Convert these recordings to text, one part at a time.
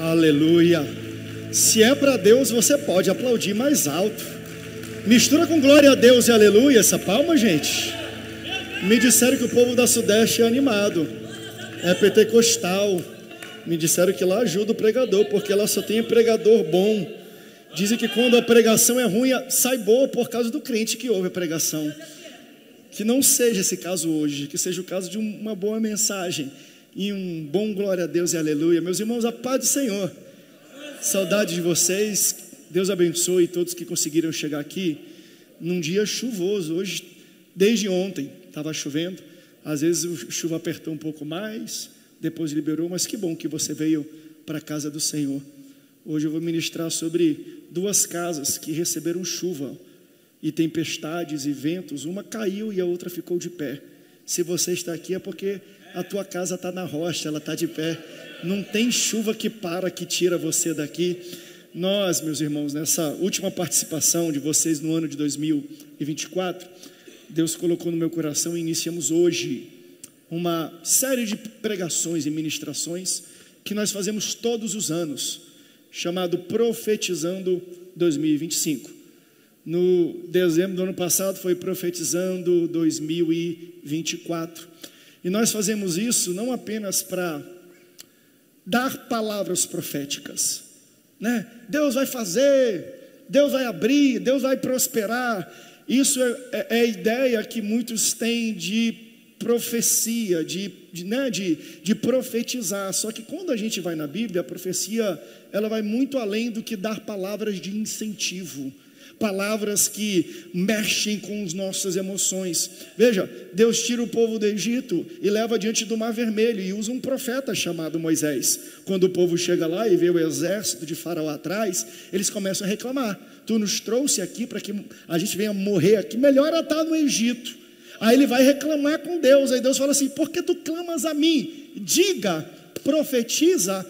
Aleluia. Se é para Deus, você pode aplaudir mais alto. Mistura com glória a Deus e aleluia essa palma, gente. Me disseram que o povo da Sudeste é animado, é pentecostal. Me disseram que lá ajuda o pregador, porque lá só tem pregador bom. Dizem que quando a pregação é ruim, sai boa por causa do crente que ouve a pregação. Que não seja esse caso hoje, que seja o caso de uma boa mensagem e um bom glória a Deus e aleluia. Meus irmãos, a paz do Senhor. Saudade de vocês. Deus abençoe todos que conseguiram chegar aqui num dia chuvoso. Hoje, desde ontem, estava chovendo. Às vezes a chuva apertou um pouco mais, depois liberou, mas que bom que você veio para a casa do Senhor. Hoje eu vou ministrar sobre duas casas que receberam chuva e tempestades e ventos. Uma caiu e a outra ficou de pé. Se você está aqui é porque a tua casa está na rocha, ela está de pé. Não tem chuva que tira você daqui. Nós, meus irmãos, nessa última participação de vocês no ano de 2024, Deus colocou no meu coração e iniciamos hoje uma série de pregações e ministrações que nós fazemos todos os anos, chamado Profetizando 2025. No dezembro do ano passado foi Profetizando 2024. E nós fazemos isso não apenas para dar palavras proféticas, né? Deus vai fazer, Deus vai abrir, Deus vai prosperar. Isso é a ideia que muitos têm de profecia, de profetizar. Só que quando a gente vai na Bíblia, a profecia ela vai muito além do que dar palavras de incentivo, palavras que mexem com as nossas emoções. Veja, Deus tira o povo do Egito e leva diante do Mar Vermelho e usa um profeta chamado Moisés. Quando o povo chega lá e vê o exército de Faraó atrás, eles começam a reclamar: tu nos trouxe aqui para que a gente venha morrer aqui, melhor era estar no Egito. Aí ele vai reclamar com Deus, aí Deus fala assim: por que tu clamas a mim? Diga, profetiza,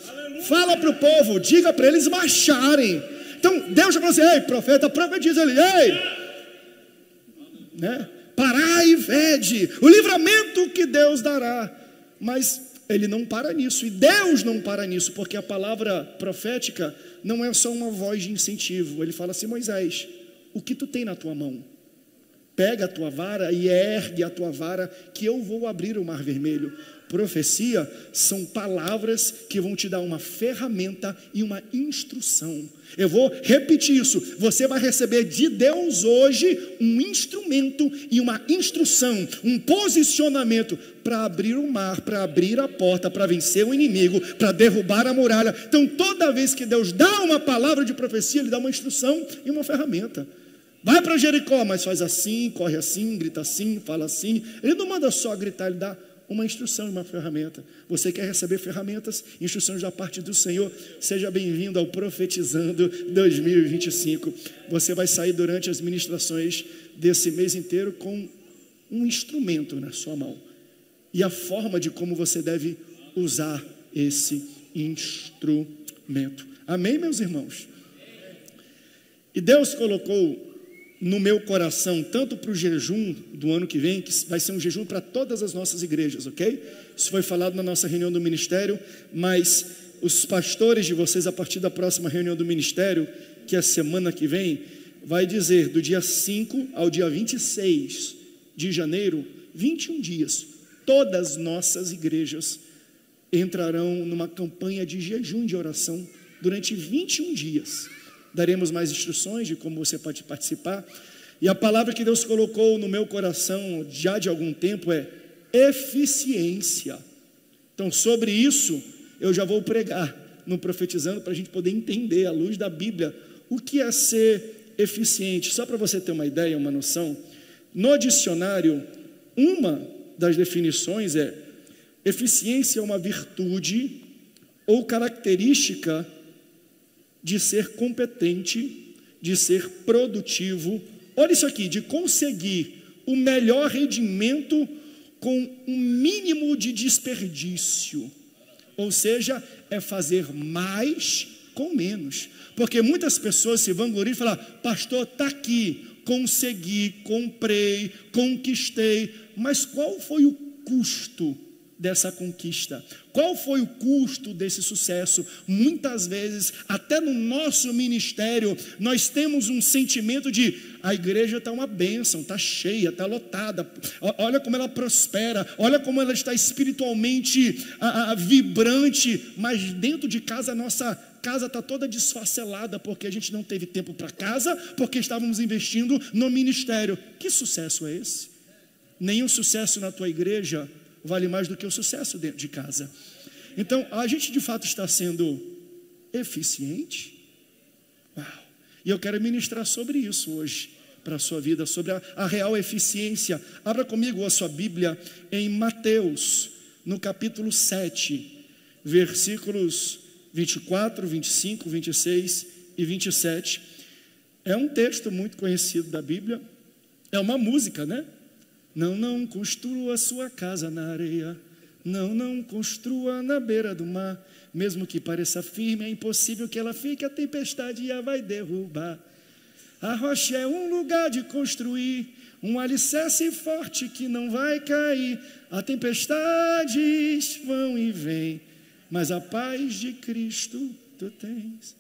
fala para o povo, diga para eles marcharem. Então Deus já falou assim: ei, profeta, profetiza ele, ei, né? Parai e vede o livramento que Deus dará. Mas ele não para nisso, e Deus não para nisso, porque a palavra profética não é só uma voz de incentivo. Ele fala assim: Moisés, o que tu tem na tua mão? Pega a tua vara e ergue a tua vara, que eu vou abrir o Mar Vermelho. Profecia são palavras que vão te dar uma ferramenta e uma instrução. Eu vou repetir isso: você vai receber de Deus hoje um instrumento e uma instrução, um posicionamento para abrir o mar, para abrir a porta, para vencer o inimigo, para derrubar a muralha. Então toda vez que Deus dá uma palavra de profecia, Ele dá uma instrução e uma ferramenta. Vai para Jericó, mas faz assim, corre assim, grita assim, fala assim. Ele não manda só gritar, Ele dá uma instrução e uma ferramenta. Você quer receber ferramentas, instruções da parte do Senhor? Seja bem-vindo ao Profetizando 2025. Você vai sair durante as ministrações desse mês inteiro com um instrumento na sua mão e a forma de como você deve usar esse instrumento. Amém, meus irmãos? E Deus colocou no meu coração, tanto para o jejum do ano que vem, que vai ser um jejum para todas as nossas igrejas, ok? Isso foi falado na nossa reunião do ministério, mas os pastores de vocês, a partir da próxima reunião do ministério, que é a semana que vem, vai dizer do dia 5 ao dia 26 de janeiro, 21 dias, todas nossas igrejas entrarão numa campanha de jejum de oração durante 21 dias. Daremos mais instruções de como você pode participar. E a palavra que Deus colocou no meu coração já de algum tempo é eficiência. Então sobre isso eu já vou pregar no Profetizando, para a gente poder entender à luz da Bíblia o que é ser eficiente. Só para você ter uma ideia, uma noção, no dicionário uma das definições é: eficiência é uma virtude ou característica de ser competente, de ser produtivo, olha isso aqui, de conseguir o melhor rendimento com um mínimo de desperdício. Ou seja, é fazer mais com menos. Porque muitas pessoas se vangloriam e falam: pastor, está aqui, consegui, comprei, conquistei. Mas qual foi o custo dessa conquista? Qual foi o custo desse sucesso? Muitas vezes, até no nosso ministério, nós temos um sentimento de: a igreja está uma bênção, está cheia, está lotada, olha como ela prospera, olha como ela está espiritualmente vibrante, mas dentro de casa, a nossa casa está toda desfacelada, porque a gente não teve tempo para casa, porque estávamos investindo no ministério. Que sucesso é esse? Nenhum sucesso na tua igreja vale mais do que o sucesso dentro de casa. Então, a gente de fato está sendo eficiente? Uau! E eu quero ministrar sobre isso hoje, para a sua vida, sobre a real eficiência. Abra comigo a sua Bíblia em Mateus, no capítulo 7, versículos 24, 25, 26 e 27. É um texto muito conhecido da Bíblia, é uma música, né? Não construa sua casa na areia, não construa na beira do mar, mesmo que pareça firme, é impossível que ela fique, a tempestade a vai derrubar. A rocha é um lugar de construir, um alicerce forte que não vai cair. As tempestades vão e vêm, mas a paz de Cristo tu tens.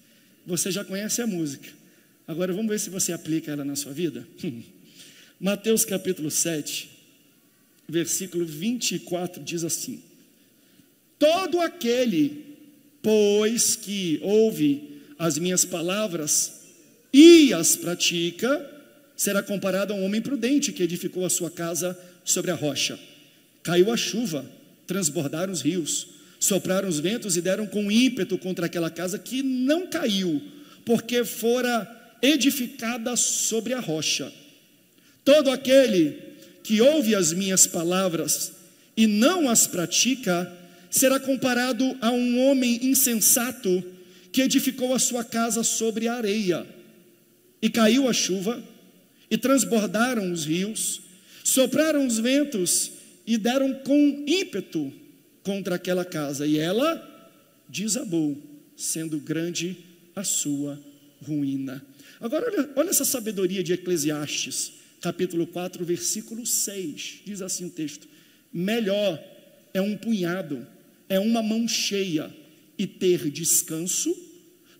Você já conhece a música, agora vamos ver se você aplica ela na sua vida. Mateus capítulo 7, versículo 24 diz assim: todo aquele, pois, que ouve as minhas palavras e as pratica, será comparado a um homem prudente que edificou a sua casa sobre a rocha. Caiu a chuva, transbordaram os rios, sopraram os ventos e deram com ímpeto contra aquela casa, que não caiu, porque fora edificada sobre a rocha. Todo aquele que ouve as minhas palavras e não as pratica, será comparado a um homem insensato que edificou a sua casa sobre a areia. E caiu a chuva, e transbordaram os rios, sopraram os ventos e deram com ímpeto contra aquela casa, e ela desabou, sendo grande a sua ruína. Agora olha essa sabedoria de Eclesiastes, capítulo 4, versículo 6, diz assim o texto: melhor é um punhado, é uma mão cheia e ter descanso,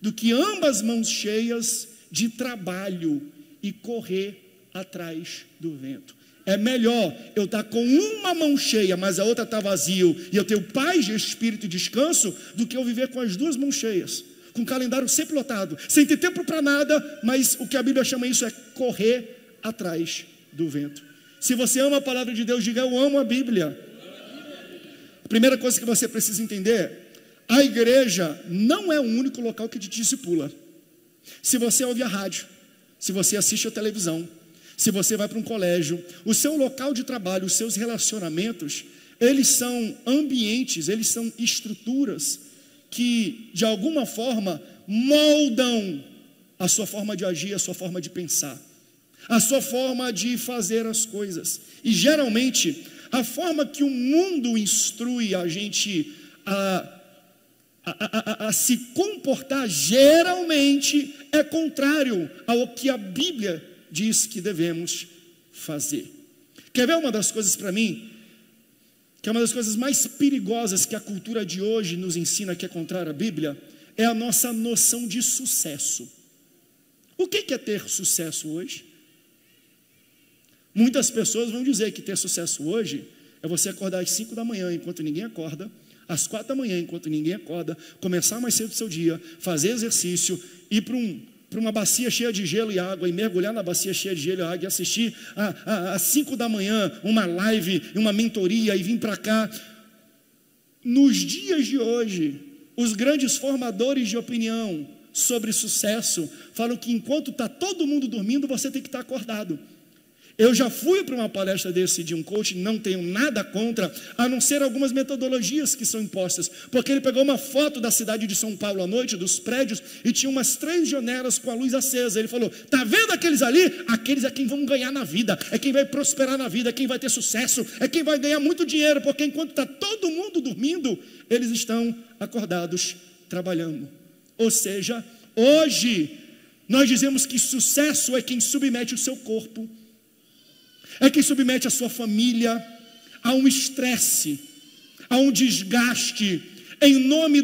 do que ambas mãos cheias de trabalho e correr atrás do vento. É melhor eu estar com uma mão cheia, mas a outra está vazio, e eu tenho paz de espírito e descanso, do que eu viver com as duas mãos cheias, com o calendário sempre lotado, sem ter tempo para nada, mas o que a Bíblia chama isso é correr atrás do vento. Se você ama a palavra de Deus, diga: eu amo a Bíblia. A primeira coisa que você precisa entender: a igreja não é o único local que te discipula. Se você ouve a rádio, se você assiste a televisão, se você vai para um colégio, o seu local de trabalho, os seus relacionamentos, eles são ambientes, eles são estruturas que de alguma forma moldam a sua forma de agir, a sua forma de pensar, a sua forma de fazer as coisas. E geralmente a forma que o mundo instrui a gente a se comportar, geralmente é contrário ao que a Bíblia diz que devemos fazer. Quer ver uma das coisas para mim, que é uma das coisas mais perigosas que a cultura de hoje nos ensina, que é contrária à Bíblia? É a nossa noção de sucesso. O que é ter sucesso hoje? Muitas pessoas vão dizer que ter sucesso hoje é você acordar às 5 da manhã enquanto ninguém acorda, às 4 da manhã enquanto ninguém acorda, começar mais cedo o seu dia, fazer exercício, ir para uma bacia cheia de gelo e água, e mergulhar na bacia cheia de gelo e água, e assistir às 5 da manhã uma live, uma mentoria, e vir para cá. Nos dias de hoje, os grandes formadores de opinião sobre sucesso falam que enquanto está todo mundo dormindo, você tem que estar acordado. Eu já fui para uma palestra desse de um coach, não tenho nada contra, a não ser algumas metodologias que são impostas, porque ele pegou uma foto da cidade de São Paulo à noite, dos prédios, e tinha umas 3 janelas com a luz acesa. Ele falou: tá vendo aqueles ali? Aqueles é quem vão ganhar na vida, é quem vai prosperar na vida, é quem vai ter sucesso, é quem vai ganhar muito dinheiro, porque enquanto está todo mundo dormindo, eles estão acordados trabalhando. Ou seja, hoje nós dizemos que sucesso é quem submete o seu corpo, é quem submete a sua família a um estresse, a um desgaste, em nome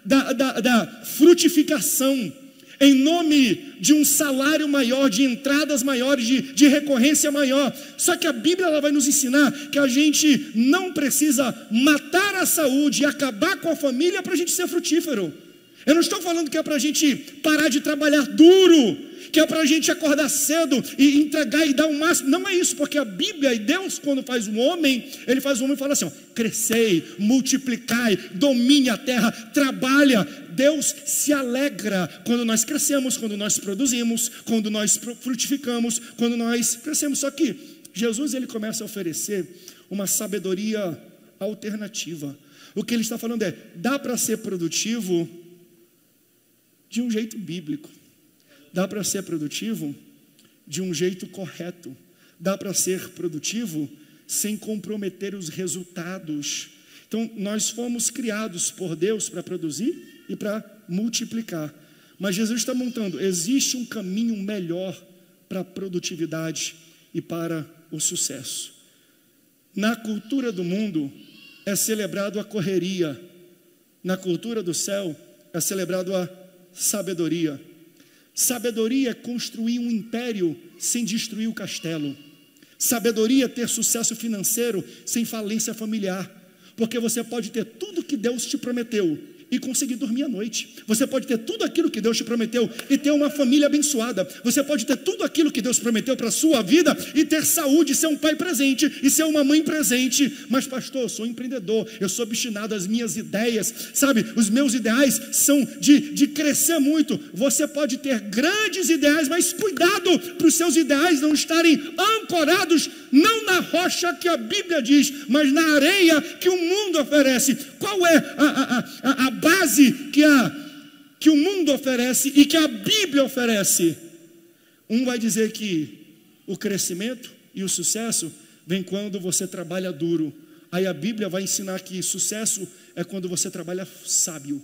da frutificação, em nome de um salário maior, de entradas maiores, de recorrência maior. Só que a Bíblia ela vai nos ensinar que a gente não precisa matar a saúde e acabar com a família para a gente ser frutífero. Eu não estou falando que é para a gente parar de trabalhar duro, que é para a gente acordar cedo e entregar e dar o máximo. Não é isso, porque a Bíblia e Deus, quando faz um homem, Ele faz um homem e fala assim, ó, crescei, multiplicai, domine a terra, trabalha. Deus se alegra quando nós crescemos, quando nós produzimos, quando nós frutificamos, quando nós crescemos. Só que Jesus ele começa a oferecer uma sabedoria alternativa. O que Ele está falando é, dá para ser produtivo de um jeito bíblico. Dá para ser produtivo de um jeito correto. Dá para ser produtivo sem comprometer os resultados. Então, nós fomos criados por Deus para produzir e para multiplicar. Mas Jesus está montando, existe um caminho melhor para a produtividade e para o sucesso. Na cultura do mundo, é celebrado a correria. Na cultura do céu, é celebrado a sabedoria. Sabedoria é construir um império sem destruir o castelo. Sabedoria é ter sucesso financeiro sem falência familiar. Porque você pode ter tudo que Deus te prometeu e conseguir dormir à noite. Você pode ter tudo aquilo que Deus te prometeu e ter uma família abençoada. Você pode ter tudo aquilo que Deus prometeu para a sua vida e ter saúde, ser um pai presente e ser uma mãe presente. Mas pastor, eu sou empreendedor, eu sou obstinado, as minhas ideias, sabe, os meus ideais são de crescer muito. Você pode ter grandes ideais, mas cuidado para os seus ideais não estarem ancorados não na rocha que a Bíblia diz, mas na areia que o mundo oferece. Qual é a base que o mundo oferece e que a Bíblia oferece? Um vai dizer que o crescimento e o sucesso vem quando você trabalha duro. Aí a Bíblia vai ensinar que sucesso é quando você trabalha sábio.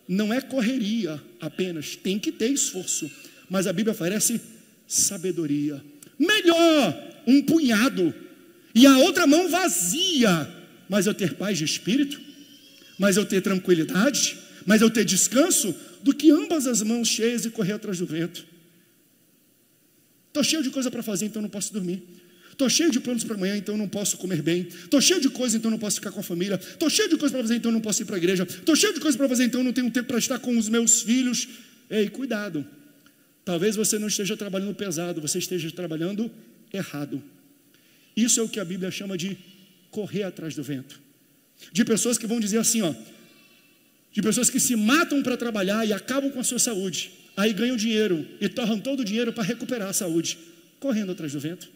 Não é correria apenas, tem que ter esforço, mas a Bíblia oferece sabedoria. Melhor um punhado e a outra mão vazia, mas eu ter paz de espírito, mas eu ter tranquilidade, mas eu ter descanso, do que ambas as mãos cheias e correr atrás do vento. Estou cheio de coisa para fazer, então não posso dormir. Estou cheio de planos para amanhã, então não posso comer bem. Estou cheio de coisa, então não posso ficar com a família. Estou cheio de coisa para fazer, então não posso ir para a igreja. Estou cheio de coisa para fazer, então não tenho tempo para estar com os meus filhos. Ei, cuidado. Talvez você não esteja trabalhando pesado, você esteja trabalhando errado. Isso é o que a Bíblia chama de correr atrás do vento. De pessoas que vão dizer assim, ó, de pessoas que se matam para trabalhar e acabam com a sua saúde, aí ganham dinheiro e torram todo o dinheiro para recuperar a saúde, correndo atrás do vento.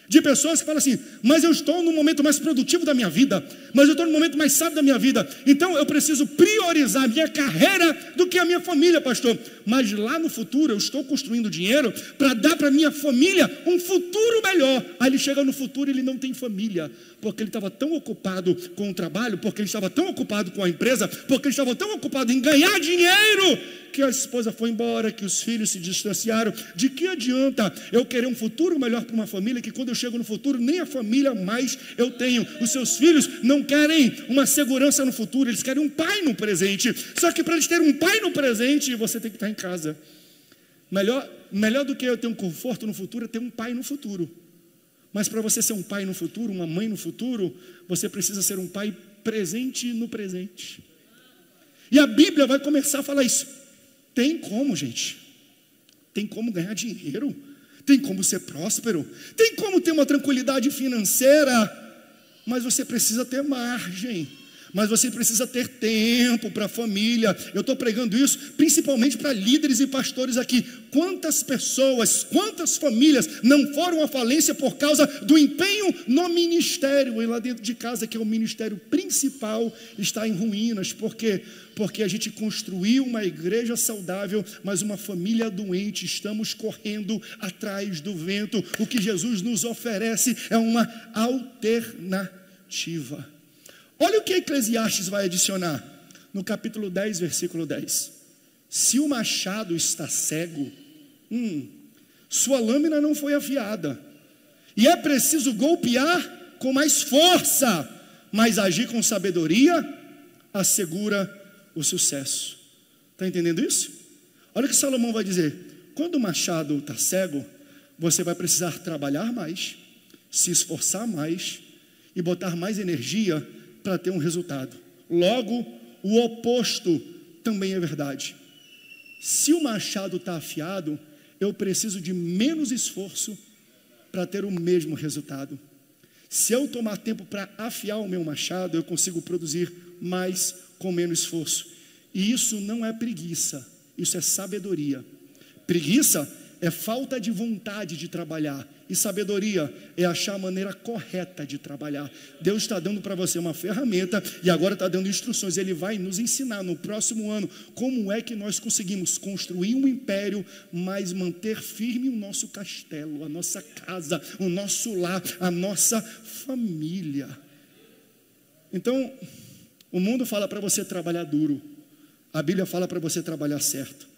De pessoas que falam assim, mas eu estou no momento mais produtivo da minha vida, mas eu estou no momento mais sábio da minha vida, então eu preciso priorizar a minha carreira do que a minha família, pastor. Mas lá no futuro eu estou construindo dinheiro para dar para a minha família um futuro melhor. Aí ele chega no futuro e ele não tem família, porque ele estava tão ocupado com o trabalho, porque ele estava tão ocupado com a empresa, porque ele estava tão ocupado em ganhar dinheiro, que a esposa foi embora, que os filhos se distanciaram. De que adianta eu querer um futuro melhor para uma família, que quando eu chego no futuro, nem a família mais eu tenho. Os seus filhos não querem uma segurança no futuro, eles querem um pai no presente. Só que para eles terem um pai no presente, você tem que estar em casa. Melhor do que eu ter um conforto no futuro, é ter um pai no futuro. Mas para você ser um pai no futuro, uma mãe no futuro, você precisa ser um pai presente no presente. E a Bíblia vai começar a falar isso. Tem como, gente? Tem como ganhar dinheiro? Tem como ser próspero? Tem como ter uma tranquilidade financeira? Mas você precisa ter margem. Mas você precisa ter tempo para a família. Eu estou pregando isso principalmente para líderes e pastores aqui. Quantas pessoas, quantas famílias não foram à falência por causa do empenho no ministério? E lá dentro de casa, que é o ministério principal, está em ruínas. Por quê? Porque a gente construiu uma igreja saudável, mas uma família doente. Estamos correndo atrás do vento. O que Jesus nos oferece é uma alternativa. Olha o que Eclesiastes vai adicionar no capítulo 10, versículo 10. Se o machado está cego, sua lâmina não foi afiada, e é preciso golpear com mais força, mas agir com sabedoria assegura o sucesso. Está entendendo isso? Olha o que Salomão vai dizer: quando o machado está cego, você vai precisar trabalhar mais, se esforçar mais e botar mais energia para ter um resultado. Logo, o oposto também é verdade. Se o machado está afiado, eu preciso de menos esforço para ter o mesmo resultado. Se eu tomar tempo para afiar o meu machado, eu consigo produzir mais com menos esforço. E isso não é preguiça, isso é sabedoria. Preguiça é falta de vontade de trabalhar, e sabedoria é achar a maneira correta de trabalhar. Deus está dando para você uma ferramenta, e agora está dando instruções. Ele vai nos ensinar no próximo ano como é que nós conseguimos construir um império, mas manter firme o nosso castelo, a nossa casa, o nosso lar, a nossa família. Então, o mundo fala para você trabalhar duro, a Bíblia fala para você trabalhar certo.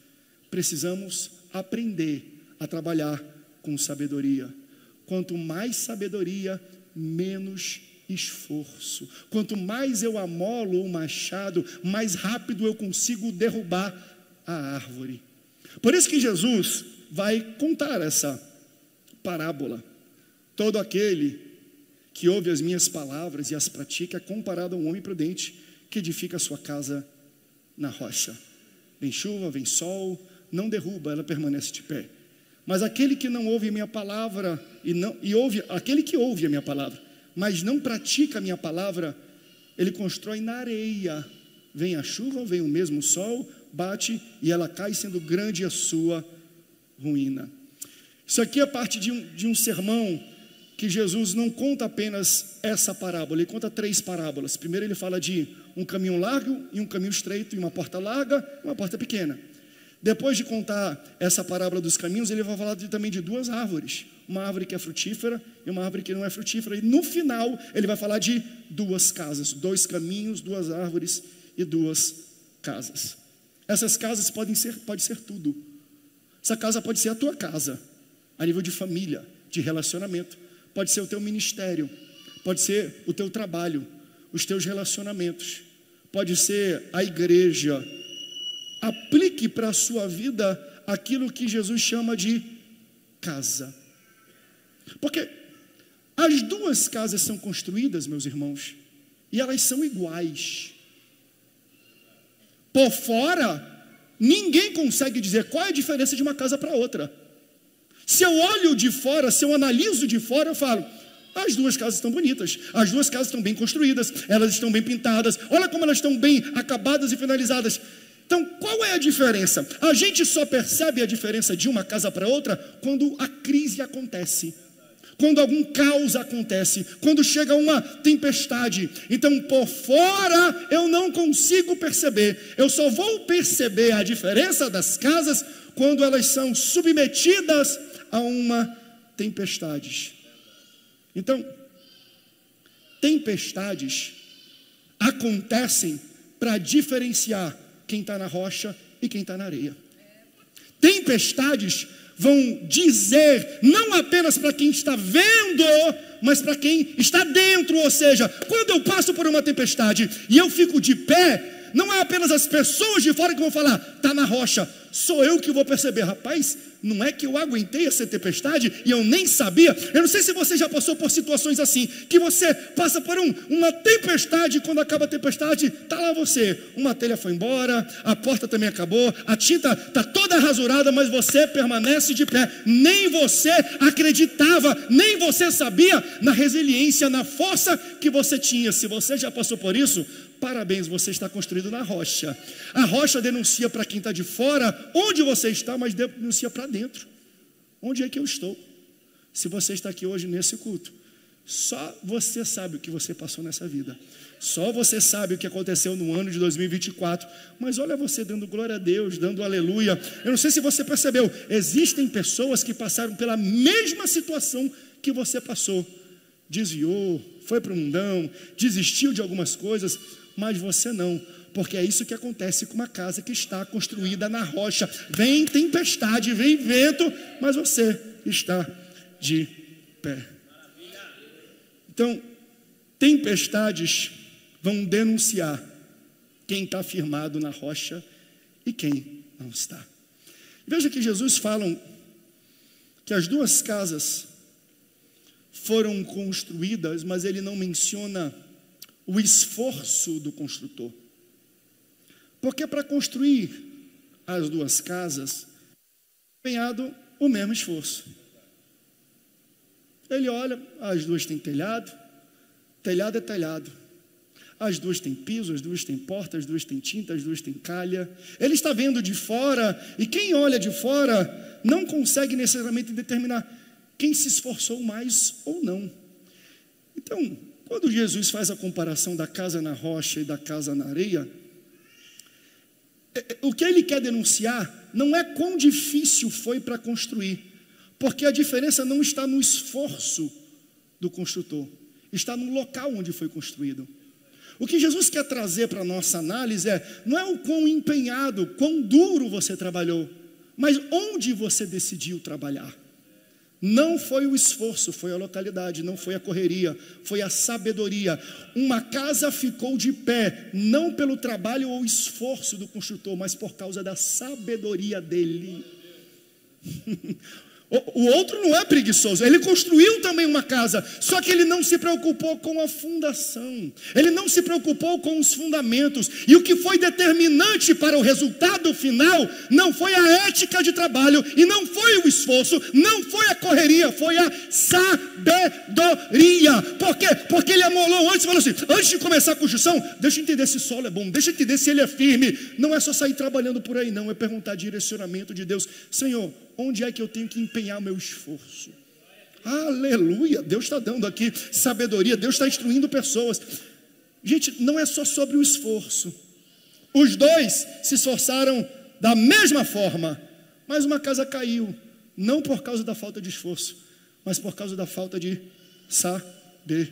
Precisamos aprender a trabalhar com sabedoria. Quanto mais sabedoria, menos esforço. Quanto mais eu amolo o machado, mais rápido eu consigo derrubar a árvore. Por isso que Jesus vai contar essa parábola. Todo aquele que ouve as minhas palavras e as pratica é comparado a um homem prudente que edifica a sua casa na rocha. Vem chuva, vem sol, não derruba, ela permanece de pé. Mas aquele que não ouve a minha palavra, aquele que ouve a minha palavra, mas não pratica a minha palavra, ele constrói na areia. Vem a chuva, vem o mesmo sol, bate e ela cai, sendo grande a sua ruína. Isso aqui é parte de um sermão que Jesus não conta apenas essa parábola, ele conta 3 parábolas. Primeiro ele fala de um caminho largo e um caminho estreito, e uma porta larga e uma porta pequena. Depois de contar essa parábola dos caminhos, ele vai falar também de 2 árvores. Uma árvore que é frutífera e uma árvore que não é frutífera. E no final, ele vai falar de 2 casas. 2 caminhos, 2 árvores e 2 casas. Essas casas pode ser tudo. Essa casa pode ser a tua casa, a nível de família, de relacionamento. Pode ser o teu ministério. Pode ser o teu trabalho, os teus relacionamentos. Pode ser a igreja. Aplique para a sua vida aquilo que Jesus chama de casa. Porque as 2 casas são construídas, meus irmãos, e elas são iguais. Por fora, ninguém consegue dizer qual é a diferença de uma casa para outra. Se eu olho de fora, se eu analiso de fora, eu falo: as 2 casas estão bonitas, as 2 casas estão bem construídas, elas estão bem pintadas, olha como elas estão bem acabadas e finalizadas. Então, qual é a diferença? A gente só percebe a diferença de uma casa para outra quando a crise acontece, quando algum caos acontece, quando chega uma tempestade. Então, por fora eu não consigo perceber. Eu só vou perceber a diferença das casas quando elas são submetidas a uma tempestade. Então, tempestades acontecem para diferenciar quem está na rocha e quem está na areia. Tempestades vão dizer, não apenas para quem está vendo, mas para quem está dentro. Ou seja, quando eu passo por uma tempestade e eu fico de pé, não é apenas as pessoas de fora que vão falar: está na rocha. Sou eu que vou perceber: rapaz, não é que eu aguentei essa tempestade e eu nem sabia. Eu não sei se você já passou por situações assim, que você passa por uma tempestade, e quando acaba a tempestade, está lá você, uma telha foi embora, a porta também acabou, a tinta está toda rasurada, mas você permanece de pé. Nem você acreditava, nem você sabia na resiliência, na força que você tinha. Se você já passou por isso, parabéns, você está construído na rocha. A rocha denuncia para quem está de fora onde você está, mas denuncia para dentro. Onde é que eu estou? Se você está aqui hoje nesse culto, só você sabe o que você passou nessa vida. Só você sabe o que aconteceu no ano de 2024. Mas olha você dando glória a Deus, dando aleluia. Eu não sei se você percebeu, existem pessoas que passaram pela mesma situação que você passou. Desviou, foi para o mundão, desistiu de algumas coisas, mas você não, porque é isso que acontece com uma casa que está construída na rocha. Vem tempestade, vem vento, mas você está de pé. Então, Tempestades vão denunciar quem está firmado na rocha e quem não está. Veja que Jesus fala que as duas casas foram construídas, mas ele não menciona o esforço do construtor. Porque para construir as duas casas, foi empenhado o mesmo esforço. Ele olha, as duas têm telhado, telhado é telhado. As duas têm piso, as duas têm porta, as duas têm tinta, as duas têm calha. Ele está vendo de fora, e quem olha de fora não consegue necessariamente determinar quem se esforçou mais ou não. Então, quando Jesus faz a comparação da casa na rocha e da casa na areia, o que ele quer denunciar não é quão difícil foi para construir, porque a diferença não está no esforço do construtor, está no local onde foi construído. O que Jesus quer trazer para a nossa análise não é o quão empenhado, quão duro você trabalhou, mas onde você decidiu trabalhar. Não foi o esforço, foi a localidade, não foi a correria, foi a sabedoria. Uma casa ficou de pé, não pelo trabalho ou esforço do construtor, mas por causa da sabedoria dele. O outro não é preguiçoso, ele construiu também uma casa, só que ele não se preocupou com a fundação, ele não se preocupou com os fundamentos, e o que foi determinante para o resultado final, não foi a ética de trabalho, e não foi o esforço, não foi a correria, foi a sabedoria. Por quê? Porque ele amolou antes, falou assim, antes de começar a construção, deixa eu entender se o solo é bom, deixa eu entender se ele é firme. Não é só sair trabalhando por aí não, é perguntar direcionamento de Deus. Senhor, onde é que eu tenho que empenhar o meu esforço? Aleluia, Deus está dando aqui sabedoria, Deus está instruindo pessoas. Gente, não é só sobre o esforço. Os dois se esforçaram da mesma forma, mas uma casa caiu, não por causa da falta de esforço, mas por causa da falta de sabedoria.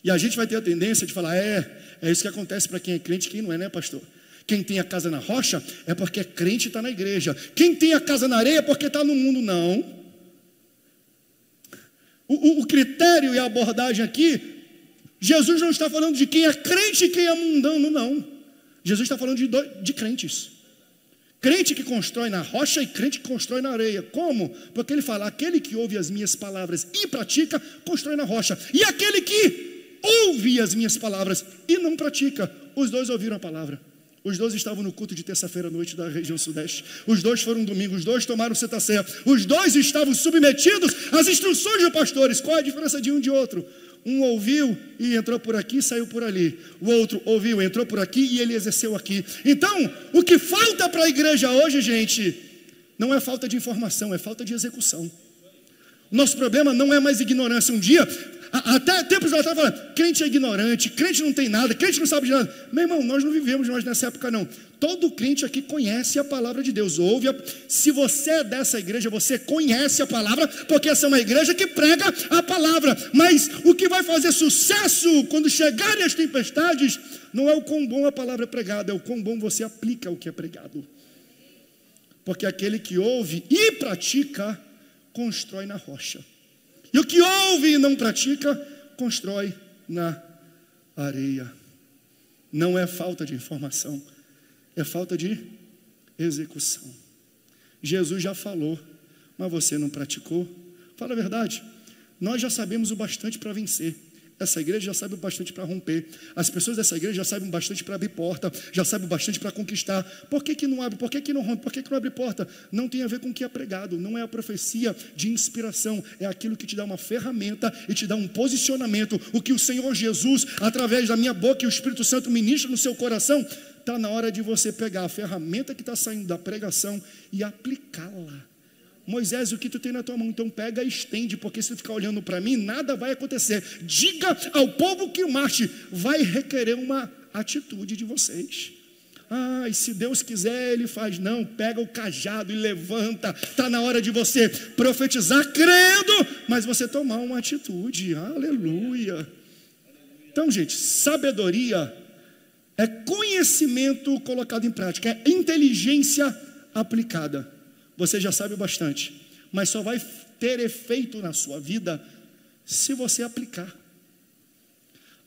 E a gente vai ter a tendência de falar, é isso que acontece para quem é crente e quem não é, né, pastor? Quem tem a casa na rocha é porque é crente e está na igreja. Quem tem a casa na areia é porque está no mundo. Não. O critério e a abordagem aqui, Jesus não está falando de quem é crente e quem é mundano, não. Jesus está falando de crentes. Crente que constrói na rocha e crente que constrói na areia. Como? Porque ele fala, aquele que ouve as minhas palavras e pratica, constrói na rocha. E aquele que ouve as minhas palavras e não pratica, os dois ouviram a palavra. Os dois estavam no culto de terça-feira à noite da região sudeste. Os dois foram domingo, os dois tomaram Santa Ceia. Os dois estavam submetidos às instruções dos pastores. Qual é a diferença de um de outro? Um ouviu e entrou por aqui, saiu por ali. O outro ouviu, entrou por aqui e ele exerceu aqui. Então, o que falta para a igreja hoje, gente, não é falta de informação, é falta de execução. Nosso problema não é mais ignorância. Um dia, até tempos atrás, falando, crente é ignorante, crente não tem nada, crente não sabe de nada. Meu irmão, nós não vivemos mais nessa época não. Todo crente aqui conhece a palavra de Deus, ouve. Se você é dessa igreja, você conhece a palavra, porque essa é uma igreja que prega a palavra. Mas o que vai fazer sucesso quando chegarem as tempestades, não é o quão bom a palavra é pregada, é o quão bom você aplica o que é pregado. Porque aquele que ouve e pratica, constrói na rocha. E o que ouve e não pratica, constrói na areia. Não é falta de informação, é falta de execução. Jesus já falou, mas você não praticou. Fala a verdade, nós já sabemos o bastante para vencer. Essa igreja já sabe o bastante para romper. As pessoas dessa igreja já sabem o bastante para abrir porta, já sabem o bastante para conquistar. Por que não abre? Por que não rompe? Por que não abre porta? Não tem a ver com o que é pregado, não é a profecia de inspiração, é aquilo que te dá uma ferramenta e te dá um posicionamento. O que o Senhor Jesus, através da minha boca e o Espírito Santo ministra no seu coração, está na hora de você pegar a ferramenta que está saindo da pregação e aplicá-la. Moisés, o que tu tem na tua mão? Então pega e estende, porque se tu ficar olhando para mim, nada vai acontecer. Diga ao povo que marche. Vai requerer uma atitude de vocês. E se Deus quiser, Ele faz. Não, pega o cajado e levanta. Está na hora de você profetizar crendo, mas você tomar uma atitude. Aleluia. Então, gente, sabedoria é conhecimento colocado em prática, é inteligência aplicada. Você já sabe bastante, mas só vai ter efeito na sua vida se você aplicar.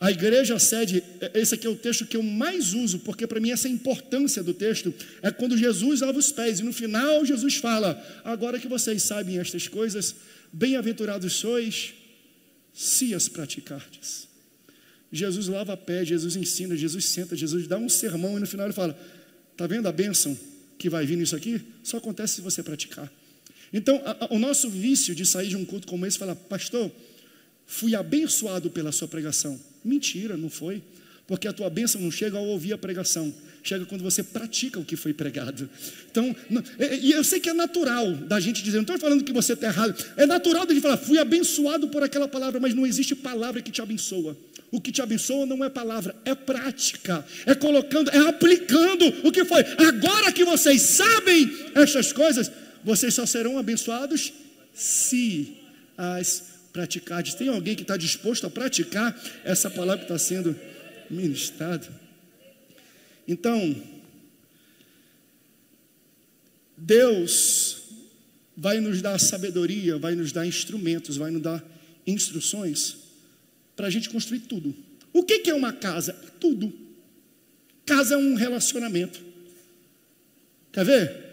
A igreja sede, esse aqui é o texto que eu mais uso, porque para mim essa é a importância do texto, é quando Jesus lava os pés, e no final Jesus fala, agora que vocês sabem estas coisas, bem-aventurados sois, se as praticardes. Jesus lava pé, Jesus ensina, Jesus senta, Jesus dá um sermão, e no final ele fala, está vendo a bênção que vai vir nisso aqui? Só acontece se você praticar. Então, o nosso vício de sair de um culto como esse, falar, pastor, fui abençoado pela sua pregação. Mentira, não foi. Porque a tua bênção não chega ao ouvir a pregação, chega quando você pratica o que foi pregado. Então, e eu sei que é natural da gente dizer, não estou falando que você está errado, é natural da gente falar, fui abençoado por aquela palavra, mas não existe palavra que te abençoa. O que te abençoa não é palavra, é prática, é colocando, é aplicando o que foi. Agora que vocês sabem estas coisas, vocês só serão abençoados se as praticardes. Tem alguém que está disposto a praticar essa palavra que está sendo ministrada? Então, Deus vai nos dar sabedoria, vai nos dar instrumentos, vai nos dar instruções para a gente construir tudo. O que é uma casa? Tudo. Casa é um relacionamento. Quer ver?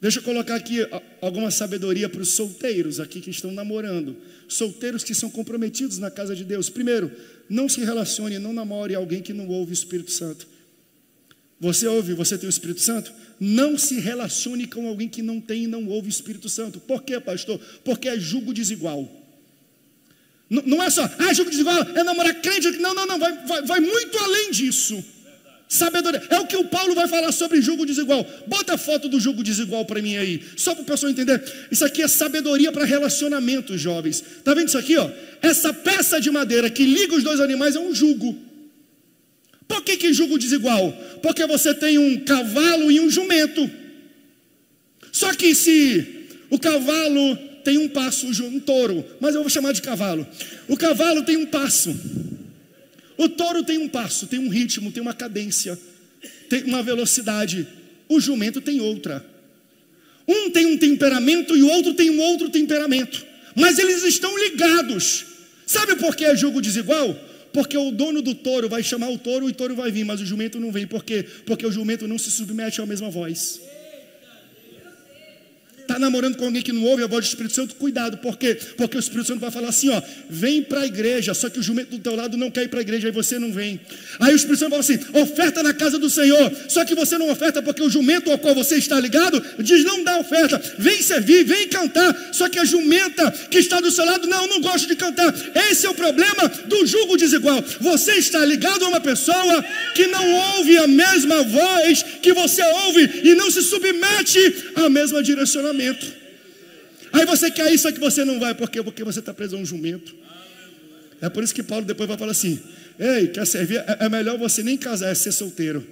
Deixa eu colocar aqui alguma sabedoria para os solteiros aqui que estão namorando. Solteiros que são comprometidos na casa de Deus. Primeiro, não se relacione, não namore alguém que não ouve o Espírito Santo. Você ouve, você tem o Espírito Santo? Não se relacione com alguém que não tem e não ouve o Espírito Santo. Por quê, pastor? Porque é jugo desigual. Não é só, jugo desigual, é namorar crente. Não, vai muito além disso. Sabedoria, é o que o Paulo vai falar sobre jugo desigual. Bota a foto do jugo desigual para mim aí, só para o pessoal entender. Isso aqui é sabedoria para relacionamentos, jovens. Está vendo isso aqui? Ó? Essa peça de madeira que liga os dois animais é um jugo. Por que jugo desigual? Porque você tem um cavalo e um jumento. Só que se o cavalo tem um passo, um touro, mas eu vou chamar de cavalo. O cavalo tem um passo. O touro tem um passo, tem um ritmo, tem uma cadência, tem uma velocidade. O jumento tem outra. Um tem um temperamento e o outro tem um outro temperamento. Mas eles estão ligados. Sabe por que é jugo desigual? Porque o dono do touro vai chamar o touro e o touro vai vir, mas o jumento não vem. Por quê? Porque o jumento não se submete à mesma voz. Está namorando com alguém que não ouve a voz do Espírito Santo, cuidado, por quê? Porque o Espírito Santo vai falar assim, ó, vem para a igreja, só que o jumento do teu lado não quer ir para a igreja, aí você não vem. Aí o Espírito Santo fala assim, oferta na casa do Senhor, só que você não oferta porque o jumento ao qual você está ligado, diz não dá oferta, vem servir, vem cantar, só que a jumenta que está do seu lado, não gosto de cantar. Esse é o problema do jugo desigual. Você está ligado a uma pessoa que não ouve a mesma voz que você ouve e não se submete ao mesmo direcionamento. Aí você quer isso, só que você não vai. Por quê? Porque você está preso a um jumento. É por isso que Paulo depois vai falar assim, ei, quer servir? É melhor você nem casar, é ser solteiro.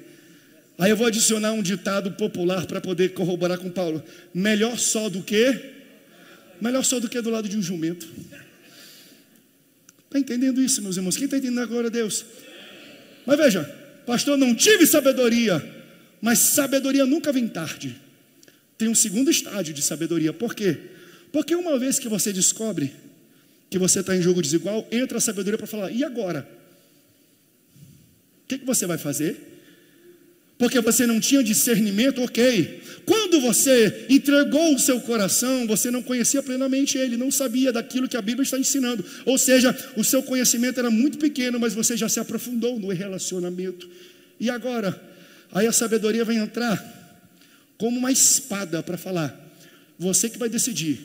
Aí eu vou adicionar um ditado popular para poder corroborar com Paulo. Melhor só do que do lado de um jumento. Está entendendo isso, meus irmãos? Quem está entendendo agora, a Deus? Mas veja, pastor, não tive sabedoria, mas sabedoria nunca vem tarde. Tem um segundo estágio de sabedoria. Por quê? Porque uma vez que você descobre que você está em jogo desigual, entra a sabedoria para falar, e agora? O que você vai fazer? Porque você não tinha discernimento, ok. Quando você entregou o seu coração, você não conhecia plenamente ele, não sabia daquilo que a Bíblia está ensinando. Ou seja, o seu conhecimento era muito pequeno, mas você já se aprofundou no relacionamento. E agora? Aí a sabedoria vai entrar como uma espada para falar, você que vai decidir.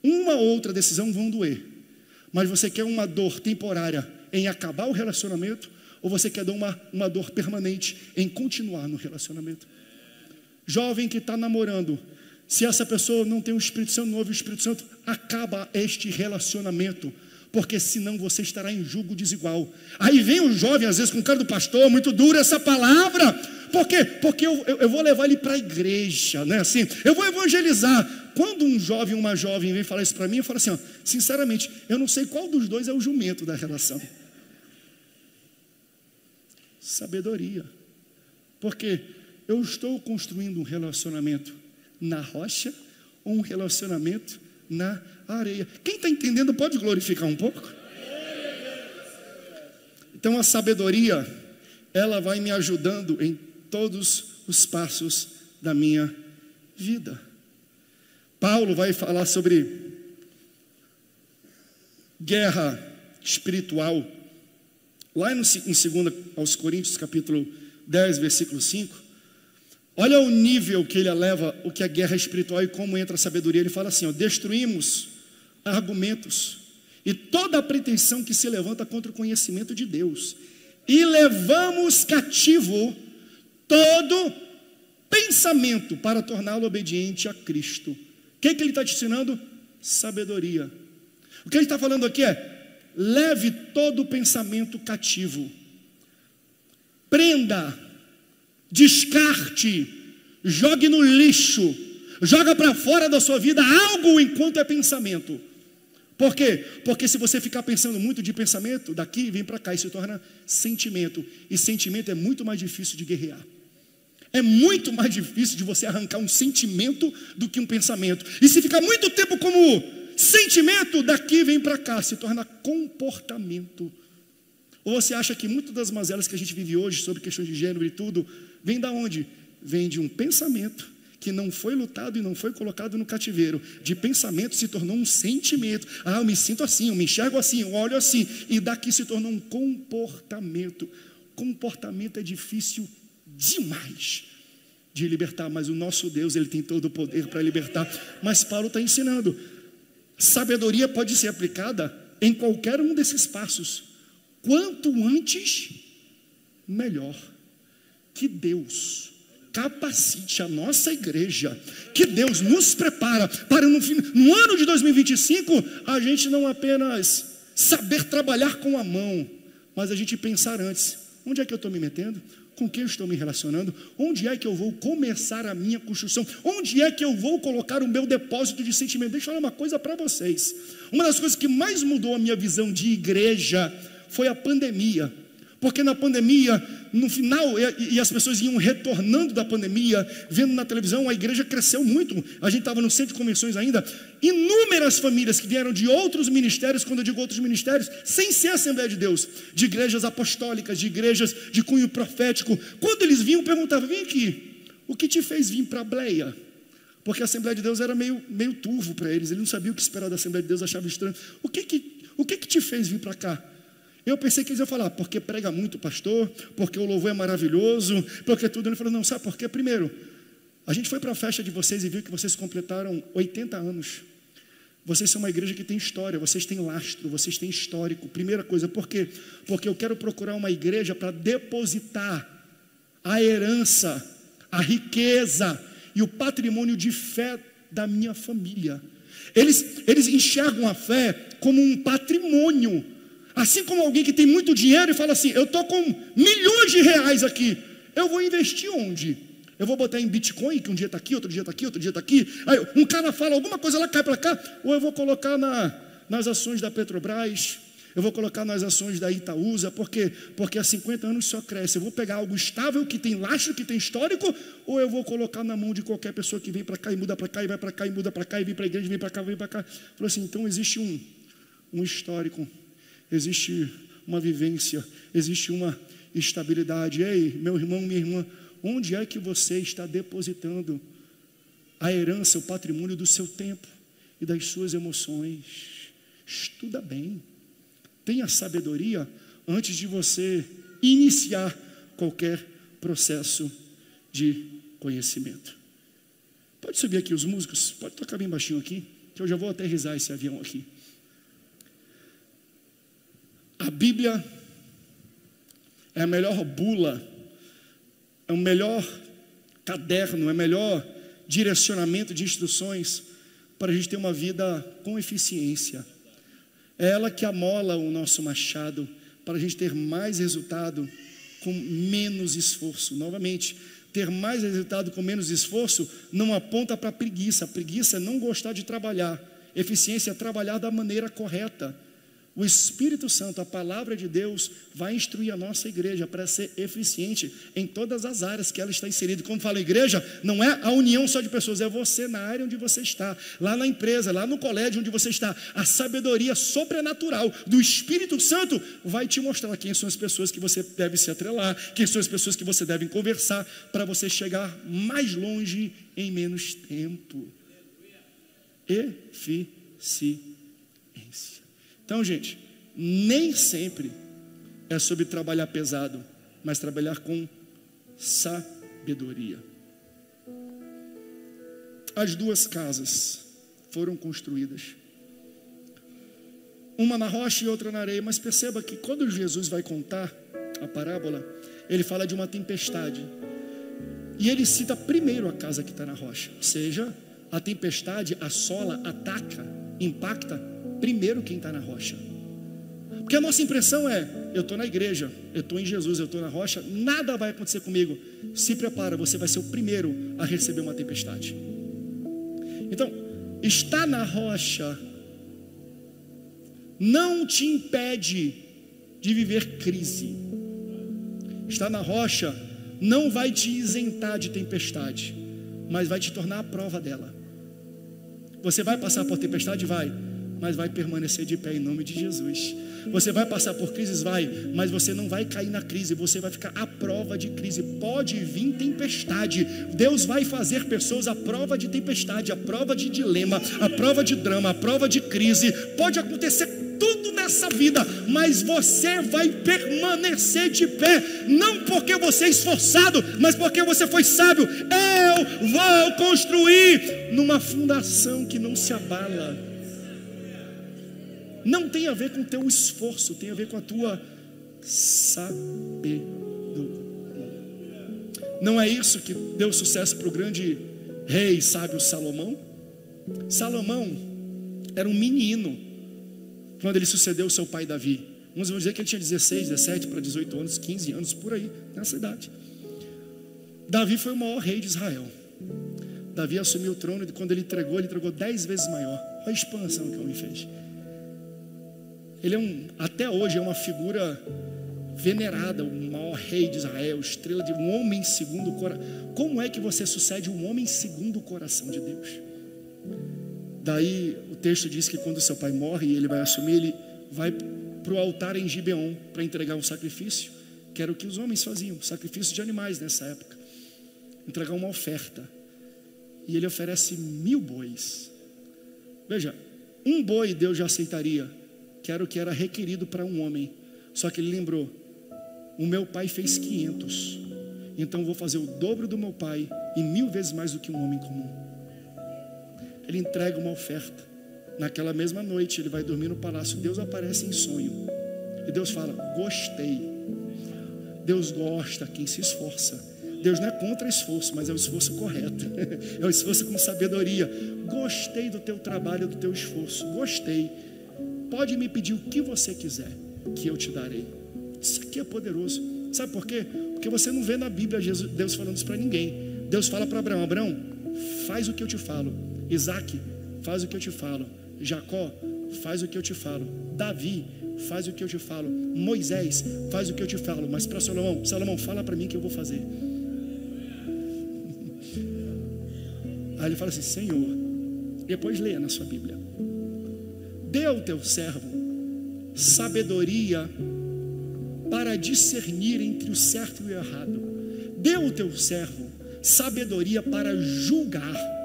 Uma ou outra decisão vão doer, mas você quer uma dor temporária em acabar o relacionamento, ou você quer dar uma dor permanente em continuar no relacionamento? Jovem que está namorando, se essa pessoa não tem o Espírito Santo, não ouve o Espírito Santo, acaba este relacionamento, porque senão você estará em jugo desigual. Aí vem o jovem, às vezes com cara do pastor, muito dura essa palavra. Por quê? Porque eu vou levar ele para a igreja, né? Assim, eu vou evangelizar. Quando um jovem, uma jovem vem falar isso para mim, eu falo assim, ó, sinceramente, eu não sei qual dos dois é o jumento da relação. Sabedoria. Porque eu estou construindo um relacionamento na rocha ou um relacionamento na areia. Quem está entendendo pode glorificar um pouco? Então a sabedoria, ela vai me ajudando em todos os passos da minha vida. Paulo vai falar sobre guerra espiritual, lá em 2 aos Coríntios, capítulo 10, versículo 5. Olha o nível que ele eleva o que é guerra espiritual e como entra a sabedoria. Ele fala assim, ó, destruímos argumentos e toda a pretensão que se levanta contra o conhecimento de Deus, e levamos cativo todo pensamento para torná-lo obediente a Cristo. O que ele está te ensinando? Sabedoria. O que ele está falando aqui é: leve todo pensamento cativo, prenda, descarte, jogue no lixo, joga para fora da sua vida algo enquanto é pensamento. Por quê? Porque se você ficar pensando muito de pensamento, daqui vem para cá e se torna sentimento. E sentimento é muito mais difícil de guerrear. É muito mais difícil de você arrancar um sentimento do que um pensamento. E se ficar muito tempo como sentimento, daqui vem para cá, se torna comportamento. Ou você acha que muitas das mazelas que a gente vive hoje sobre questões de gênero e tudo, vem da onde? Vem de um pensamento que não foi lutado e não foi colocado no cativeiro. De pensamento se tornou um sentimento. Ah, eu me sinto assim, eu me enxergo assim, eu olho assim. E daqui se tornou um comportamento. Comportamento é difícil demais de libertar, mas o nosso Deus, Ele tem todo o poder para libertar. Mas Paulo está ensinando, sabedoria pode ser aplicada em qualquer um desses passos. Quanto antes, melhor. Que Deus capacite a nossa igreja, que Deus nos prepara para no ano de 2025, a gente não apenas saber trabalhar com a mão, mas a gente pensar antes, onde é que eu estou me metendo? Com quem eu estou me relacionando? Onde é que eu vou começar a minha construção? Onde é que eu vou colocar o meu depósito de sentimento? Deixa eu falar uma coisa para vocês. Uma das coisas que mais mudou a minha visão de igreja foi a pandemia. Porque na pandemia, no final, e as pessoas iam retornando da pandemia, vendo na televisão, a igreja cresceu muito. A gente estava no centro de convenções ainda. Inúmeras famílias que vieram de outros ministérios, quando eu digo outros ministérios, sem ser Assembleia de Deus, de igrejas apostólicas, de igrejas de cunho profético, quando eles vinham, perguntavam: vem aqui, o que te fez vir para a Bleia? Porque a Assembleia de Deus era meio turvo para eles, eles não sabiam o que esperar da Assembleia de Deus, achavam estranho. O que te fez vir para cá? Eu pensei que eles iam falar, porque prega muito, pastor, porque o louvor é maravilhoso, porque tudo. Ele falou, não, sabe por quê? Primeiro, a gente foi para a festa de vocês e viu que vocês completaram 80 anos. Vocês são uma igreja que tem história, vocês têm lastro, vocês têm histórico. Primeira coisa, por quê? Porque eu quero procurar uma igreja para depositar a herança, a riqueza e o patrimônio de fé da minha família. Eles enxergam a fé como um patrimônio. Assim como alguém que tem muito dinheiro e fala assim, eu estou com milhões de reais aqui, eu vou investir onde? Eu vou botar em Bitcoin, que um dia está aqui, outro dia está aqui, outro dia está aqui. Aí um cara fala alguma coisa, ela cai para cá. Ou eu vou colocar nas ações da Petrobras, eu vou colocar nas ações da Itaúsa, porque há 50 anos só cresce. Eu vou pegar algo estável, que tem lastro, que tem histórico, ou eu vou colocar na mão de qualquer pessoa que vem para cá e muda para cá, e vai para cá e muda para cá, e vem para a igreja, vem para cá, vem para cá. Falou assim, então existe um histórico, existe uma vivência, existe uma estabilidade. Ei, meu irmão, minha irmã, onde é que você está depositando a herança, o patrimônio do seu tempo e das suas emoções? Estuda bem, tenha sabedoria antes de você iniciar qualquer processo de conhecimento. Pode subir aqui os músicos, pode tocar bem baixinho aqui, que eu já vou aterrissar esse avião aqui. A Bíblia é a melhor bula, é o melhor caderno, é o melhor direcionamento de instruções para a gente ter uma vida com eficiência. É ela que amola o nosso machado para a gente ter mais resultado com menos esforço. Novamente, ter mais resultado com menos esforço não aponta para a preguiça. A preguiça é não gostar de trabalhar. Eficiência é trabalhar da maneira correta. O Espírito Santo, a palavra de Deus, vai instruir a nossa igreja para ser eficiente em todas as áreas que ela está inserida. Quando falo igreja, não é a união só de pessoas, é você na área onde você está, lá na empresa, lá no colégio onde você está. A sabedoria sobrenatural do Espírito Santo vai te mostrar quem são as pessoas que você deve se atrelar, quem são as pessoas que você deve conversar, para você chegar mais longe em menos tempo. Eficiência. Então, gente, nem sempre é sobre trabalhar pesado, mas trabalhar com sabedoria. As duas casas foram construídas, uma na rocha e outra na areia, mas perceba que quando Jesus vai contar a parábola, ele fala de uma tempestade, e ele cita primeiro a casa que está na rocha, ou seja, a tempestade assola, ataca, impacta primeiro quem está na rocha. Porque a nossa impressão é: eu estou na igreja, eu estou em Jesus, eu estou na rocha, nada vai acontecer comigo. Se prepara, você vai ser o primeiro a receber uma tempestade. Então, estar na rocha não te impede de viver crise. Estar na rocha não vai te isentar de tempestade, mas vai te tornar a prova dela. Você vai passar por tempestade? Vai, mas vai permanecer de pé em nome de Jesus. Você vai passar por crises? Vai, mas você não vai cair na crise, você vai ficar à prova de crise. Pode vir tempestade, Deus vai fazer pessoas à prova de tempestade, à prova de dilema, à prova de drama, à prova de crise. Pode acontecer tudo nessa vida, mas você vai permanecer de pé, não porque você é esforçado, mas porque você foi sábio. Eu vou construir numa fundação que não se abala. Não tem a ver com o teu esforço, tem a ver com a tua sabedoria. Não é isso que deu sucesso para o grande rei sábio Salomão? Salomão era um menino quando ele sucedeu o seu pai Davi. Uns vão dizer que ele tinha 16, 17 para 18 anos, 15 anos, por aí, nessa idade. Davi foi o maior rei de Israel. Davi assumiu o trono e quando ele entregou 10 vezes maior. Olha a expansão que o homem fez. Ele até hoje é uma figura venerada, o maior rei de Israel, estrela de um homem segundo o coração. Como é que você sucede um homem segundo o coração de Deus? Daí o texto diz que quando seu pai morre e ele vai assumir, ele vai para o altar em Gibeon para entregar um sacrifício, que era o que os homens faziam, sacrifício de animais nessa época, entregar uma oferta, e ele oferece 1000 bois. Veja, um boi Deus já aceitaria, que era o que era requerido para um homem. Só que ele lembrou: o meu pai fez 500, então eu vou fazer o dobro do meu pai e 1000 vezes mais do que um homem comum. Ele entrega uma oferta. Naquela mesma noite ele vai dormir no palácio. Deus aparece em sonho e Deus fala: gostei. Deus gosta quem se esforça. Deus não é contra esforço, mas é o esforço correto. É o esforço com sabedoria. Gostei do teu trabalho, do teu esforço. Gostei. Pode me pedir o que você quiser, que eu te darei. Isso aqui é poderoso. Sabe por quê? Porque você não vê na Bíblia Deus falando isso para ninguém. Deus fala para Abraão: Abraão, faz o que eu te falo. Isaac, faz o que eu te falo. Jacó, faz o que eu te falo. Davi, faz o que eu te falo. Moisés, faz o que eu te falo. Mas para Salomão: Salomão, fala para mim que eu vou fazer. Aí ele fala assim: Senhor, depois leia na sua Bíblia: dê ao teu servo sabedoria para discernir entre o certo e o errado. Dê ao teu servo sabedoria para julgar.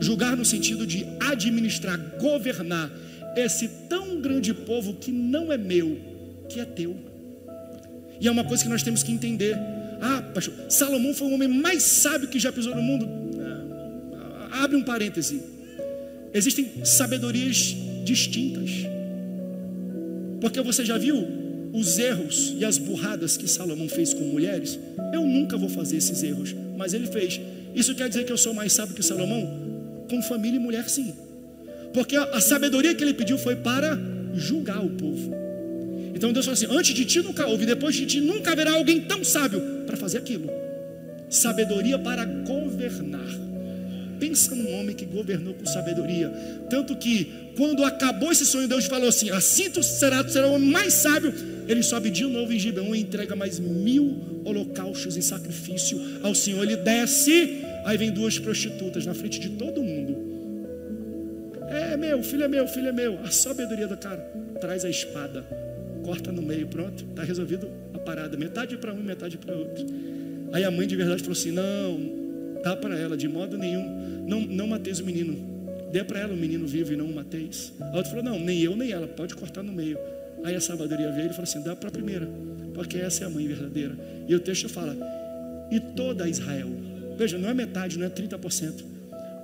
Julgar no sentido de administrar, governar esse tão grande povo que não é meu, que é teu. E é uma coisa que nós temos que entender. Ah, pastor, Salomão foi o homem mais sábio que já pisou no mundo. Abre um parêntese. Existem sabedorias distintas. Porque você já viu os erros e as burradas que Salomão fez com mulheres? Eu nunca vou fazer esses erros, mas ele fez. Isso quer dizer que eu sou mais sábio que Salomão? Com família e mulher, sim. Porque a sabedoria que ele pediu foi para julgar o povo. Então Deus falou assim: antes de ti nunca houve, depois de ti nunca haverá alguém tão sábio para fazer aquilo. Sabedoria para governar. pensa num homem que governou com sabedoria. Tanto que, quando acabou esse sonho, Deus falou assim: assim tu será o homem mais sábio. Ele sobe de novo em Gibeon e entrega mais 1000 holocaustos em sacrifício ao Senhor. Ele desce, aí vem 2 prostitutas na frente de todo mundo. É meu, filho é meu, filho é meu. A sabedoria do cara: traz a espada, corta no meio, pronto, está resolvido a parada. Metade para um, metade para outro. Aí a mãe de verdade falou assim: não, dá para ela, de modo nenhum, não mateis o menino, dê para ela o menino vivo e não o mateis. A outra falou: não, nem eu nem ela, pode cortar no meio. Aí a sabedoria veio e falou assim: dá para a primeira, porque essa é a mãe verdadeira. E o texto fala: e toda Israel. Veja, não é metade, não é 30%,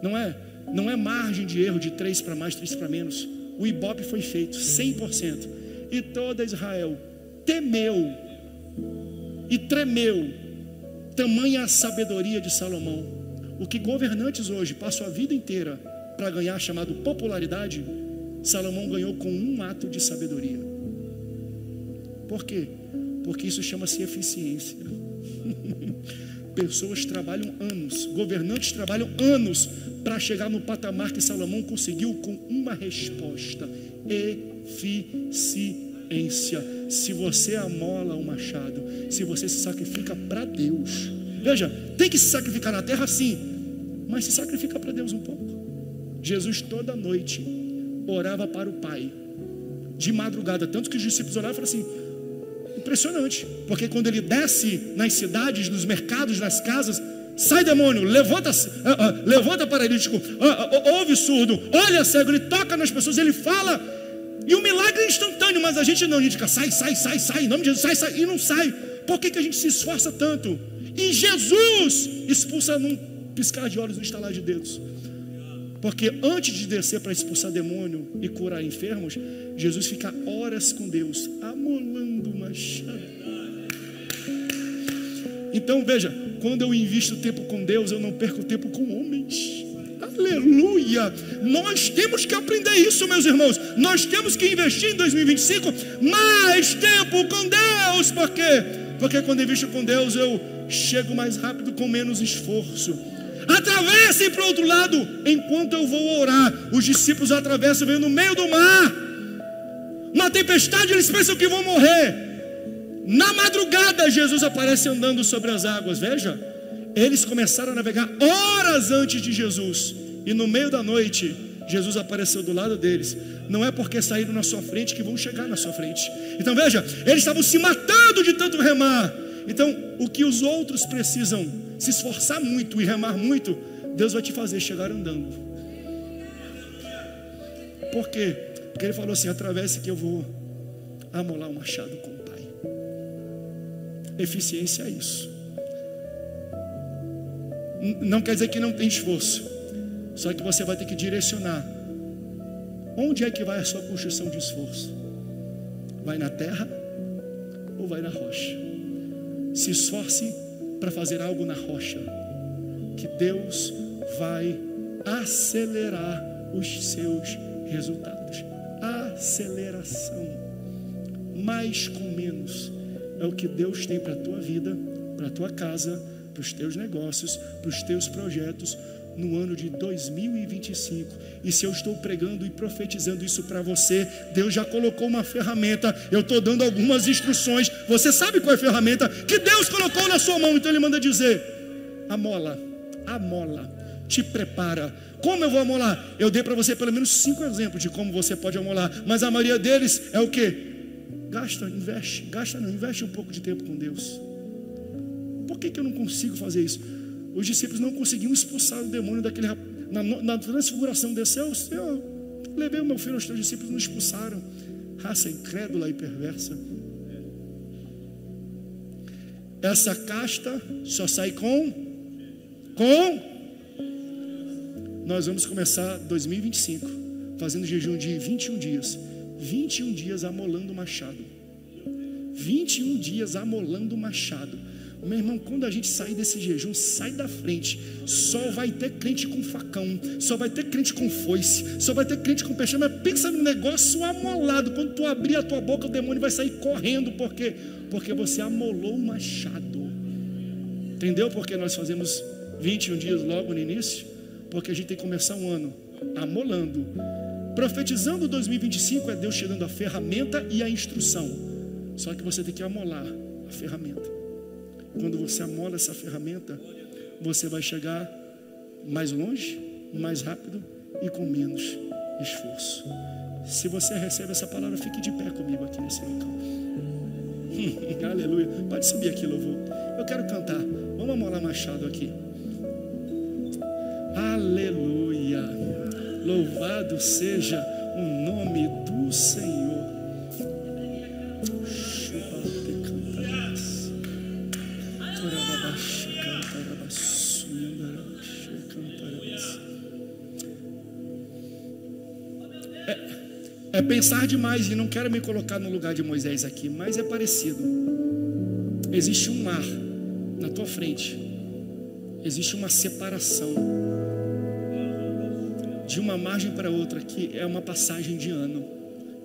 não é margem de erro de 3 para mais, 3 para menos. O ibope foi feito 100%. E toda Israel temeu e tremeu, tamanha a sabedoria de Salomão. O que governantes hoje passam a vida inteira para ganhar, chamado popularidade, Salomão ganhou com um ato de sabedoria. Por quê? Porque isso chama-se eficiência. Pessoas trabalham anos, governantes trabalham anos para chegar no patamar que Salomão conseguiu com uma resposta: eficiência. Se você amola o machado, se você se sacrifica para Deus, veja, tem que se sacrificar na terra sim, mas se sacrifica para Deus um pouco. Jesus toda noite orava para o Pai, de madrugada, tanto que os discípulos oravam e falaram assim: impressionante, porque quando ele desce nas cidades, nos mercados, nas casas, sai demônio, levanta paralítico, ouve surdo, olha cego, ele toca nas pessoas, ele fala, e o milagre é instantâneo. Mas a gente não, a gente fica sai, em nome de Jesus, sai, e não sai. Por que a gente se esforça tanto? E Jesus expulsa num piscar de olhos, num estalar de dedos. Porque antes de descer para expulsar demônio e curar enfermos, Jesus fica horas com Deus, amolando o machado. Então veja, quando eu invisto tempo com Deus, eu não perco tempo com homens. Aleluia! Nós temos que aprender isso, meus irmãos. Nós temos que investir em 2025 mais tempo com Deus. Por quê? Porque quando eu invisto com Deus, eu chego mais rápido com menos esforço. Atravessem para o outro lado. Enquanto eu vou orar, os discípulos atravessam, vêm no meio do mar. Uma tempestade, eles pensam que vão morrer. Na madrugada, Jesus aparece andando sobre as águas. Veja, eles começaram a navegar horas antes de Jesus. E no meio da noite, Jesus apareceu do lado deles. Não é porque saíram na sua frente que vão chegar na sua frente. Então veja, eles estavam se matando de tanto remar. Então, o que os outros precisam se esforçar muito e remar muito, Deus vai te fazer chegar andando. Por quê? Porque Ele falou assim: atravesse que eu vou amolar o machado com o Pai. Eficiência é isso. Não quer dizer que não tem esforço, só que você vai ter que direcionar. Onde é que vai a sua construção de esforço? Vai na terra ou vai na rocha? Se esforce para fazer algo na rocha, que Deus vai acelerar os seus resultados. Aceleração. Mais com menos é o que Deus tem para a tua vida, para a tua casa, para os teus negócios, para os teus projetos no ano de 2025. E se eu estou pregando e profetizando isso para você, Deus já colocou uma ferramenta. Eu estou dando algumas instruções. Você sabe qual é a ferramenta que Deus colocou na sua mão? Então Ele manda dizer: amola, te prepara. Como eu vou amolar? Eu dei para você pelo menos 5 exemplos de como você pode amolar, mas a maioria deles é o quê? Investe um pouco de tempo com Deus. Por que eu não consigo fazer isso? Os discípulos não conseguiam expulsar o demônio daquele rapaz. Na transfiguração desceu: eu levei o meu filho aos teus discípulos, não expulsaram. Raça incrédula e perversa. Essa casta só sai com nós vamos começar 2025 fazendo jejum de 21 dias. 21 dias amolando o machado. 21 dias amolando o machado. Meu irmão, quando a gente sair desse jejum, sai da frente. Só vai ter crente com facão, só vai ter crente com foice, só vai ter crente com peixe. Mas pensa num negócio amolado. Quando tu abrir a tua boca, o demônio vai sair correndo. Por quê? Porque você amolou o machado. Entendeu por que nós fazemos 21 dias logo no início? porque a gente tem que começar um ano amolando. Profetizando 2025 é Deus te dando a ferramenta e a instrução. Só que você tem que amolar a ferramenta. Quando você amola essa ferramenta, você vai chegar mais longe, mais rápido e com menos esforço. Se você recebe essa palavra, fique de pé comigo aqui nesse local. Aleluia. Pode subir aqui, louvor. Eu quero cantar. Vamos amolar machado aqui. Aleluia. Louvado seja o nome do Senhor. É pensar demais, e não quero me colocar no lugar de Moisés aqui, mas é parecido. Existe um mar na tua frente, existe uma separação de uma margem para outra, que é uma passagem de ano.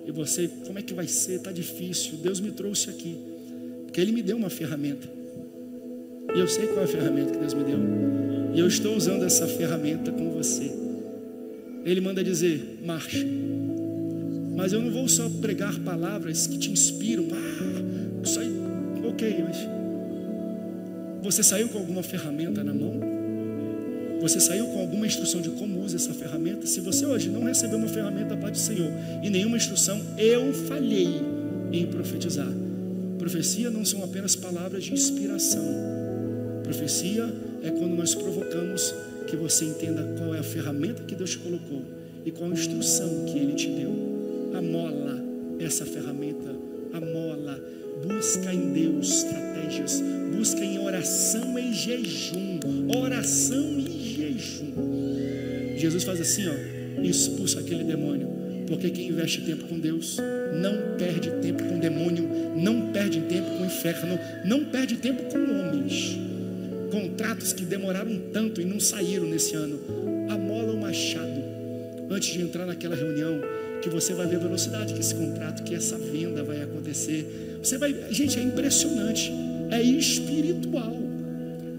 E você, como é que vai ser? Está difícil. Deus me trouxe aqui, porque Ele me deu uma ferramenta, e eu sei qual é a ferramenta que Deus me deu, e eu estou usando essa ferramenta com você. Ele manda dizer: marche. Mas eu não vou só pregar palavras que te inspiram. Isso aí, ok, mas você saiu com alguma ferramenta na mão? Você saiu com alguma instrução de como usa essa ferramenta? Se você hoje não recebeu uma ferramenta da parte do Senhor e nenhuma instrução, eu falhei em profetizar. Profecia não são apenas palavras de inspiração. Profecia é quando nós provocamos que você entenda qual é a ferramenta que Deus te colocou e qual a instrução que Ele te deu. Amola essa ferramenta, amola, busca em Deus estratégias, busca em oração e jejum, oração e jejum. Jesus faz assim, ó, expulsa aquele demônio, porque quem investe tempo com Deus não perde tempo com demônio, não perde tempo com o inferno, não perde tempo com homens. Contratos que demoraram tanto e não saíram nesse ano, amola o machado antes de entrar naquela reunião, que você vai ver a velocidade que esse contrato, que essa venda vai acontecer. Você vai, gente, é impressionante, é espiritual,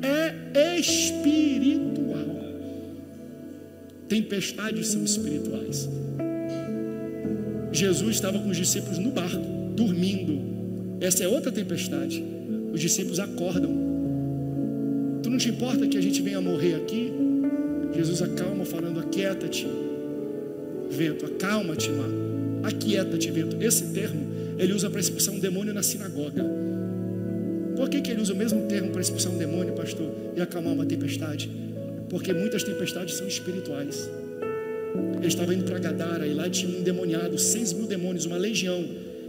é espiritual. Tempestades são espirituais. Jesus estava com os discípulos no barco, dormindo. Essa é outra tempestade. Os discípulos acordam. Tu não te importa que a gente venha morrer aqui? Jesus acalma, falando: aquieta-te, vento, acalma-te, mar. Aquieta-te, vento. Esse termo ele usa para expulsar um demônio na sinagoga. Por que ele usa o mesmo termo para expulsar um demônio, pastor, e acalmar uma tempestade? Porque muitas tempestades são espirituais. Ele estava indo para Gadara e lá tinha um endemoniado, 6.000 demônios, uma legião,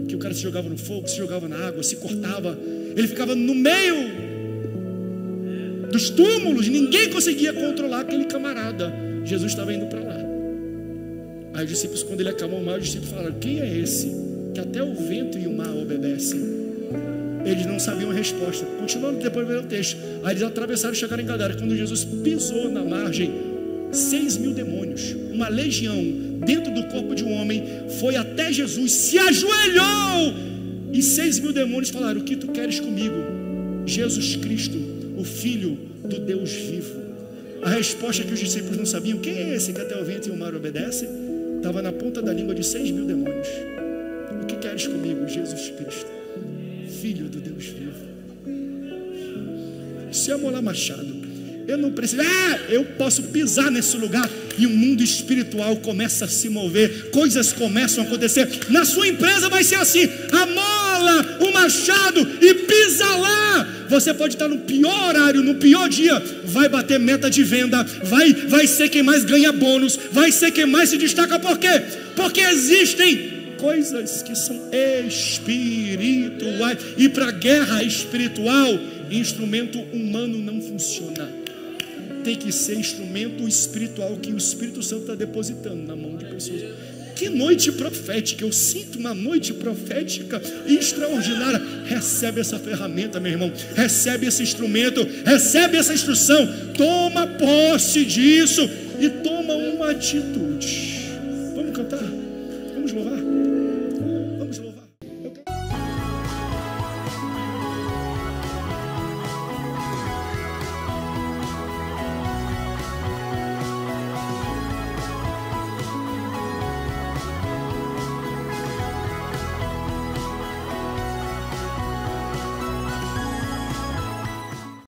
que o cara se jogava no fogo, se jogava na água, se cortava. Ele ficava no meio dos túmulos, ninguém conseguia controlar aquele camarada. Jesus estava indo para lá. Aí os discípulos, quando ele acalmou o mar, os discípulos falaram: quem é esse que até o vento e o mar obedecem? Eles não sabiam a resposta. Continuando depois de ver o texto. Aí eles atravessaram e chegaram em Gadara. Quando Jesus pisou na margem, 6.000 demônios, uma legião dentro do corpo de um homem, foi até Jesus, se ajoelhou, e 6.000 demônios falaram: o que tu queres comigo, Jesus Cristo, o Filho do Deus vivo? A resposta que os discípulos não sabiam: quem é esse que até o vento e o mar obedecem? Estava na ponta da língua de 6.000 demônios. O que queres comigo, Jesus Cristo, Filho do Deus vivo? Se amolar machado, eu não preciso, eu posso pisar nesse lugar e o mundo espiritual começa a se mover, coisas começam a acontecer. Na sua empresa vai ser assim: amola o machado e pisa lá. Você pode estar no pior horário, no pior dia, vai bater meta de venda, vai ser quem mais ganha bônus, vai ser quem mais se destaca. Por quê? Porque existem coisas que são espirituais, e para guerra espiritual, instrumento humano não funciona. Tem que ser instrumento espiritual que o Espírito Santo está depositando na mão de pessoas. Que noite profética, eu sinto uma noite profética extraordinária. Recebe essa ferramenta, meu irmão, recebe esse instrumento, recebe essa instrução, toma posse disso e toma uma atitude. Vamos cantar? Vamos louvar? Vamos louvar.